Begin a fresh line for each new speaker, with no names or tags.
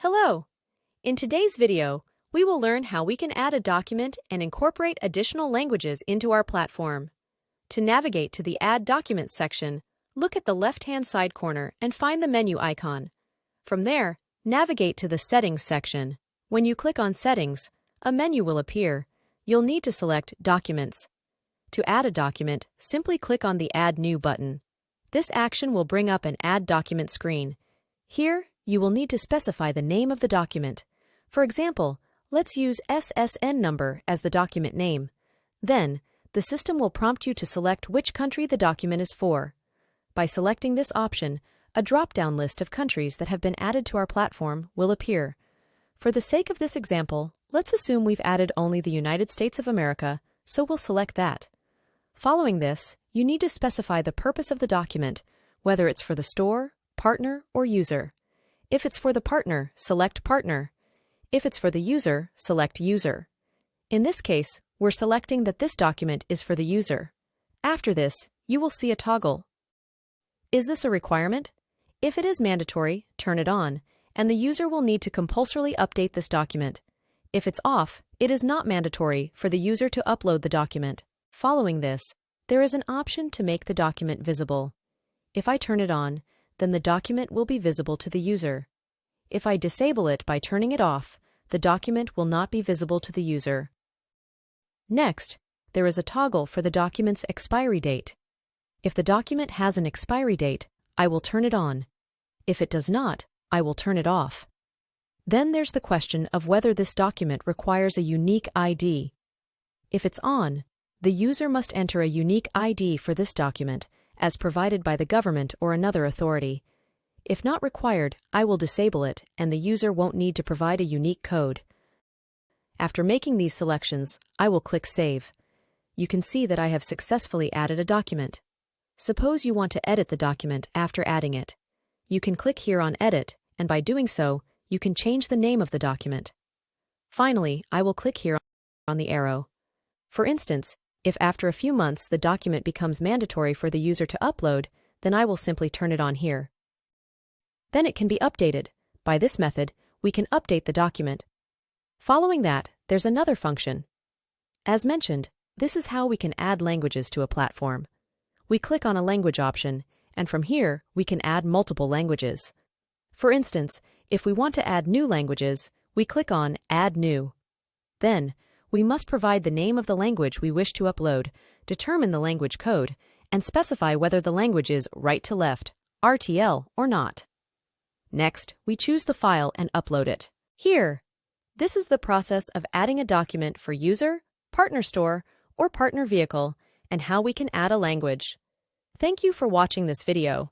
Hello! In today's video, we will learn how we can add a document and incorporate additional languages into our platform. To navigate to the Add Documents section, look at the left-hand side corner and find the menu icon. From there, navigate to the Settings section. When you click on Settings, a menu will appear. You'll need to select Documents. To add a document, simply click on the Add New button. This action will bring up an Add Document screen. Here, you will need to specify the name of the document. For example, let's use SSN number as the document name. Then, the system will prompt you to select which country the document is for. By selecting this option, a drop-down list of countries that have been added to our platform will appear. For the sake of this example, let's assume we've added only the United States of America, so we'll select that. Following this, you need to specify the purpose of the document, whether it's for the store, partner, or user. If it's for the partner, select Partner. If it's for the user, select User. In this case, we're selecting that this document is for the user. After this, you will see a toggle. Is this a requirement? If it is mandatory, turn it on, and the user will need to compulsorily update this document. If it's off, it is not mandatory for the user to upload the document. Following this, there is an option to make the document visible. If I turn it on, then the document will be visible to the user. If I disable it by turning it off, the document will not be visible to the user. Next, there is a toggle for the document's expiry date. If the document has an expiry date, I will turn it on. If it does not, I will turn it off. Then there's the question of whether this document requires a unique ID. If it's on, the user must enter a unique ID for this document, as provided by the government or another authority. If not required, I will disable it and the user won't need to provide a unique code. After making these selections, I will click Save. You can see that I have successfully added a document. Suppose you want to edit the document after adding it. You can click here on Edit, and by doing so, you can change the name of the document. Finally, I will click here on the arrow. For instance, if after a few months the document becomes mandatory for the user to upload, then I will simply turn it on here. Then it can be updated. By this method, we can update the document. Following that, there's another function. As mentioned, this is how we can add languages to a platform. We click on a language option, and from here, we can add multiple languages. For instance, if we want to add new languages, we click on Add New. Then, we must provide the name of the language we wish to upload, determine the language code, and specify whether the language is right to left, RTL, or not. Next, we choose the file and upload it. Here, this is the process of adding a document for user, partner store, or partner vehicle, and how we can add a language. Thank you for watching this video.